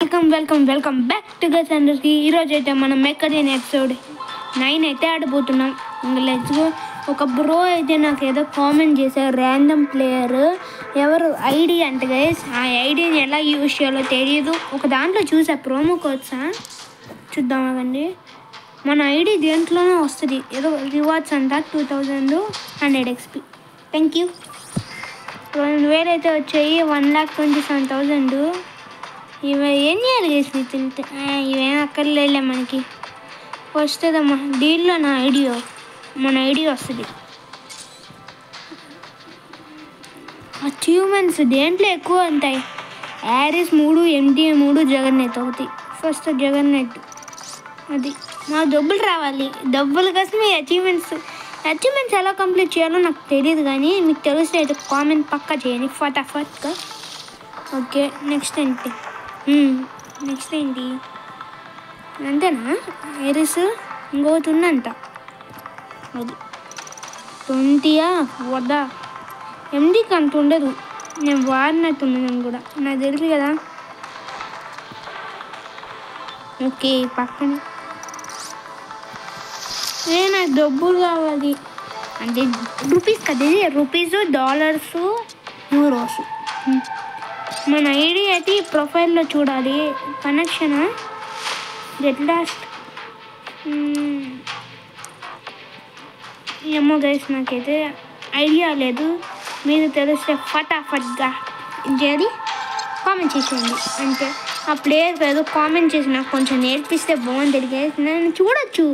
Welcome back to గస్ అందరికి. ఈరోజు అయితే మనం మెక్కడిన్ ఎపిసోడ్ 9 అయితే ఆడబోతున్నాం. ఇంకా లెట్స్ గో. ఒక బ్రో అయితే నాకు ఏదో కామెంట్ చేశారు, ర్యాండమ్ ప్లేయర్ ఎవరు ఐడి అంటే గైస్. ఆ ఐడిని ఎలా యూజ్ చేయాలో తెలియదు. ఒక దాంట్లో చూసా ప్రోమో కోడ్స్, చూద్దాం అవండి. మన ఐడి దేంట్లోనే వస్తుంది, ఏదో రివార్డ్స్ అంట 2100 XP. Thank you. 2000 అయితే వచ్చాయి, 1,27,000. ఇవి ఏం చేయాలి గేసి తెలితే ఇవేం అక్కర్లేలే మనకి. వస్తుందమ్మా డీల్లో మన ఐడియా వస్తుంది. అచీవ్మెంట్స్ దేంట్లో ఎక్కువ ఉంటాయి. Aries 3, MT 3, జగన్నెట్ 1. ఫస్ట్ జగన్నెట్ అది మాకు డబ్బులు రావాలి. డబ్బులు కోసం మీ అచీవ్మెంట్స్ ఎలా కంప్లీట్ చేయాలో నాకు తెలియదు, కానీ మీకు తెలిస్తే అయితే కామెంట్ పక్కా చేయండి ఫటాఫట్గా. ఓకే, నెక్స్ట్ ఏంటి అంతేనా? ఐరిస్ ఇంకోటి ఉందంట, అది 20 వద్దా. MDకి అంత ఉండదు, నేను వాడినట్టు ఉన్నాను కూడా, నాకు తెలుసు కదా. ఓకే, పక్కన నాకు డబ్బులు కావాలి అంటే రూపీస్ కదా, రూపీస్, డాలర్స్, యూరోస్. మన ఐడి అయితే ప్రొఫైల్లో చూడాలి. కనెక్షన్ గెట్ లాస్ట్ ఏమో గైస్, నాకైతే ఐడియా లేదు. మీరు తెలిస్తే ఫటాఫట్గా చేయాలి, కామెంట్ చేసేయండి. అంటే ఆ ప్లేయర్ ఏదో కామెంట్ చేసి నాకు కొంచెం నేర్పిస్తే బాగుంటుంది గైస్. నేను చూడొచ్చు,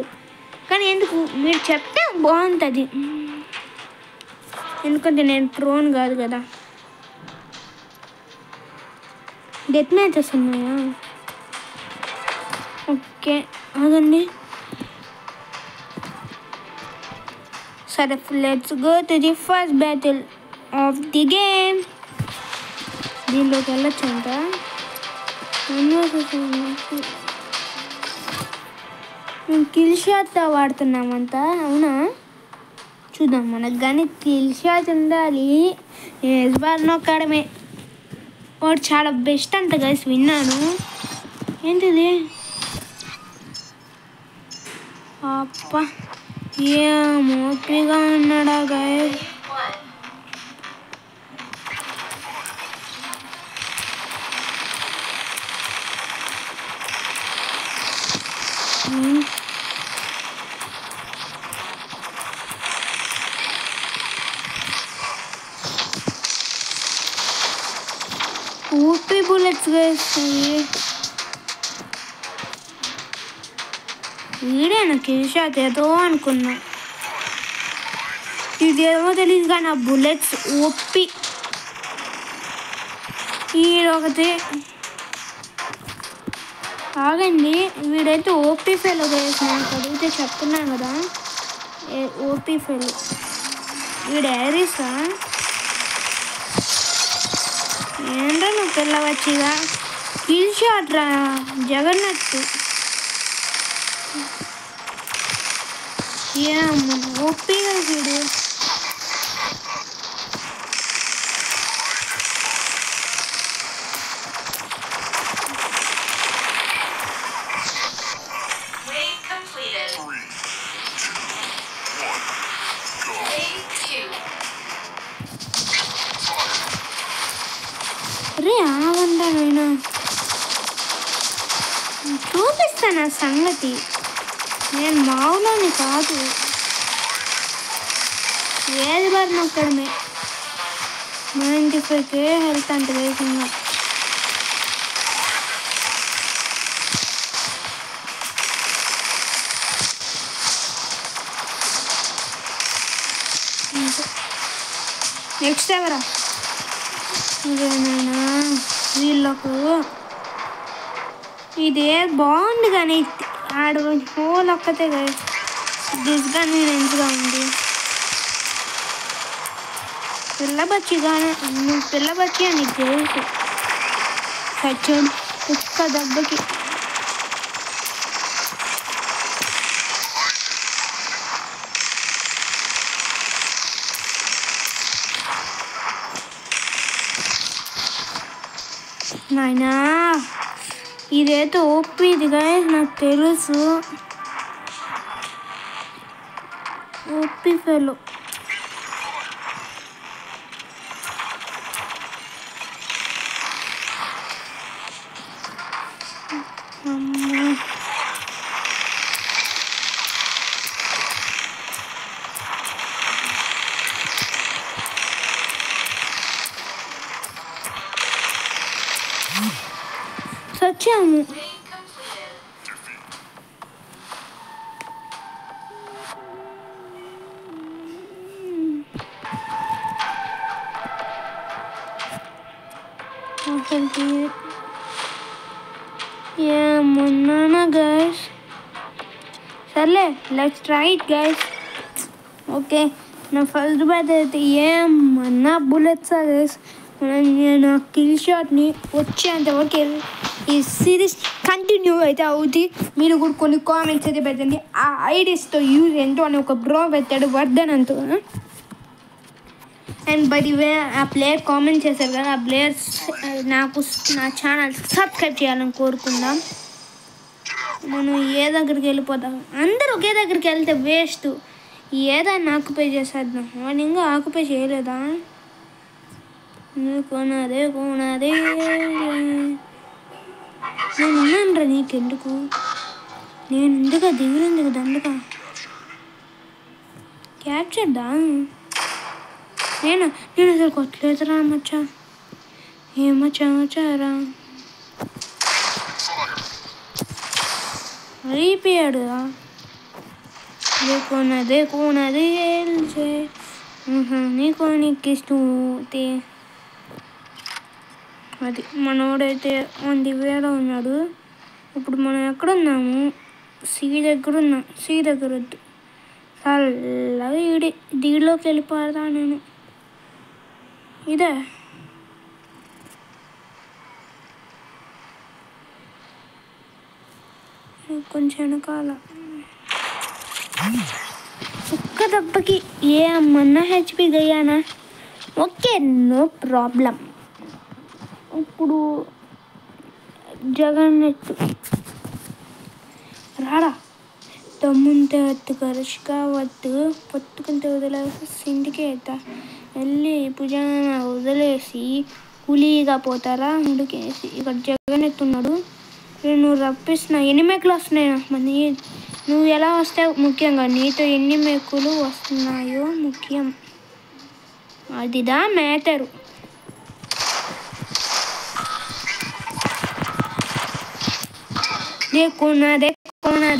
కానీ ఎందుకు మీరు చెప్తే బాగుంటుంది. ఎందుకంటే నేను ట్రోన్ కాదు కదా. డెత్ మ్యాచెస్ ఉన్నాయా? ఓకే అదండి. సరే, let's go to the first battle of the game. దీనిలోకి వెళ్ళొచ్చంట. కిల్ షాట్ వాడుతున్నామంతా, అవునా? చూద్దాం. మనకు కానీ కిల్ షాట్ ఉండాలి. ఎస్బార్ నొక్కడమే వాడు చాలా బెస్ట్ అంట గైస్, విన్నాను. ఏంటిది? అప్ప మోపిగా ఉన్నాడా గైస్. ఓపీ బుల్లెట్స్ వేస్తాయి. వీడేనా కిల్ షాట్ ఏదో అనుకున్నా, ఇదేమో తెలియదు కానీ ఆ బుల్లెట్స్ ఓపీ. ఒకటి ఆగండి, వీడైతే ఓపీ ఫెయిల్ వేసినాను చదివితే చెప్తున్నాను కదా. OP fail. వీడు యారీసా? ఏంటో నువ్వు పిల్లవచ్చిగా. కిల్ షాట్ రా జగన్నట్టు. ఓపీగా వీడు. రే ఆవండానైనా చూపిస్తాను ఆ సంగతి. నేను మావులోని కాదు, ఏది బారి నొక్కడమే. 95K హెల్త్ అంత వేసిందా. నెక్స్ట్ ఎవరా? ఇదేనైనా వీళ్ళకు ఇదే బాగుంది, కానీ ఆడు హోల్ ఒక్కతే కదా. డిస్గా నేను ఎంతగా ఉంది పిల్లబచ్చిగానే. నువ్వు పిల్లబచ్చి అని నీకు తెలుసు. సచ్చాడు ఒక్క దెబ్బకి. నాయనా ఇదైతే ఓపీది గాయస్, నాకు తెలుసు. OP fellow. సచ్చాము. ఏమన్నా గైస్, సర్లే let's try it guys. Okay, నా ఫస్ట్ బ్యాట్ అయితే ఏమన్నా బుల్లెట్సా గైస్. నేను కిల్ షాట్ని వచ్చేంతవరకు ఈ సిరీస్ కంటిన్యూ అయితే అవుతుంది. మీరు కూడా కొన్ని కామెంట్స్ అయితే పెట్టండి. ఆ ఐడియాస్తో యూజ్ ఏంటో అని ఒక బ్రో పెట్టాడు వర్ధనంతో. అండ్ బై ది వే ఆ ప్లేయర్ కామెంట్ చేశారు కదా, ఆ ప్లేయర్స్ నాకు నా ఛానల్ సబ్స్క్రైబ్ చేయాలని కోరుకుందాం. మనం ఏ దగ్గరికి వెళ్ళిపోతాం, అందరూ ఒకే దగ్గరికి వెళ్తే వేస్ట్. ఏదైనా ఆక్యుపై చేసేద్దాం. వాడు ఇంకా ఆక్యుపై చేయలేదా? కొనాదే నేను ఉన్నానురా, నీకెందుకు? నేను ఎందుకు దిగులేందుకు దండగా క్యాప్చర్దా? నేను అసలు కొట్టలేదురా మచ్చా. ఏమచ్చారా అయిపోయాడు. కొనదే నీకు నీకిష్టం. అది మనోడైతే 1,000 ఉన్నాడు. ఇప్పుడు మనం ఎక్కడున్నాము? సి దగ్గర ఉన్నాం. సి దగ్గర వద్దు, చల్లగా దీడిలోకి వెళ్ళిపోతా నేను. ఇదే కొంచెం వెనకాల ఒక్క దెబ్బకి ఏమన్నా హెచ్పి గయ్యానా? Okay, no problem. ఇప్పుడు జగన్నెట్టు రారా, దమ్ముంటే వద్దు, కరుషుగా వద్దు, పొత్తుకుంటే వదిలేసి సిండికేత వెళ్ళి భుజాన వదిలేసి కూలీగా పోతారా ఉడికేసి. ఇక్కడ జగనెత్తున్నాడు. నువ్వు రప్పిస్తున్నా. ఎన్ని మేకులు వస్తున్నాయి మరి? నువ్వు ఎలా వస్తావు ముఖ్యంగా, నీతో ఎన్ని మేకులు వస్తున్నాయో ముఖ్యం. అదిదా మ్యాటరు. देखो ना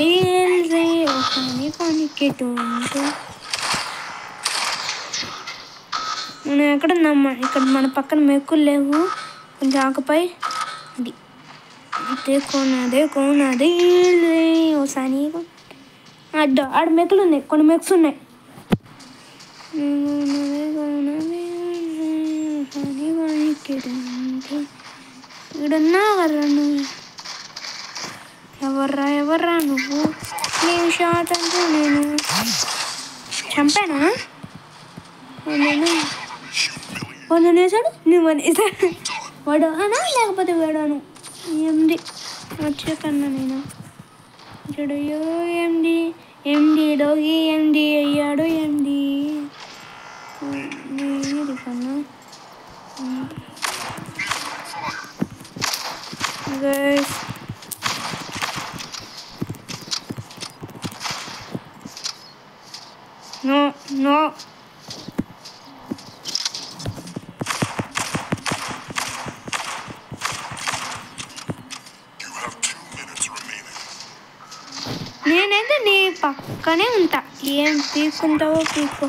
दिल से మనం ఎక్కడున్నామ్మా? ఇక్కడ మన పక్కన మెక్కులు లేవు, కొంచెం ఆకుపై. అది దేకోనది ఓసారి అడ్డ ఆడ మెక్కులు ఉన్నాయి, కొన్ని మెక్స్ ఉన్నాయి. ఇక్కడున్నా కర్రా నువ్వు. ఎవర్రా నువ్వు? నేను షాట్ అంటూ నేను చంపానా? వాడు వేసాడు, నువ్వు అనేసాడు. వాడు అనా లేకపోతే వాడాను. ఎండి వచ్చేకన్నా నేను చూడయ్యో. ఎండి డోగి ఎండి అయ్యాడు. ఎండి కన్నా గైస్ No. నేనైతే నీ పక్కనే ఉంటా. ఏం పీక్కుంటావో పీక్కో.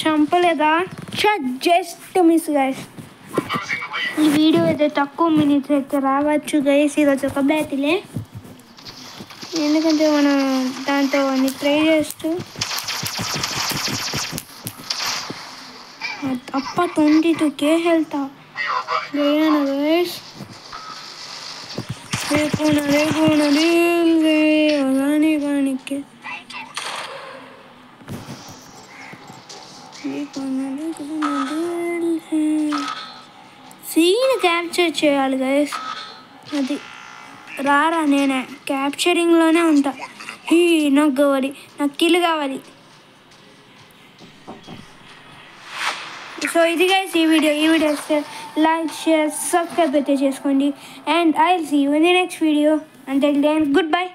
చంపలేదా? Just miss guys. ఈ వీడియో అయితే తక్కువ మినిట్స్ అయితే రావచ్చు గైస్. ఈరోజు ఒక బ్యాటిలే, ఎందుకంటే మనం దాంతో అన్ని ట్రై చేస్తూ అప్ప 22K వెళ్తా గైస్. క్యాప్చర్ చేయాలి గైస్. అది రారా, నేనే క్యాప్చరింగ్లోనే ఉంటా. నాకు కావాలి, నాకు కిల్ కావాలి. సో ఇది గైస్ ఈ వీడియో వస్తే లైక్ షేర్ సబ్స్క్రైబ్ అయితే చేసుకోండి. And I will see you in the next video. Until then good bye.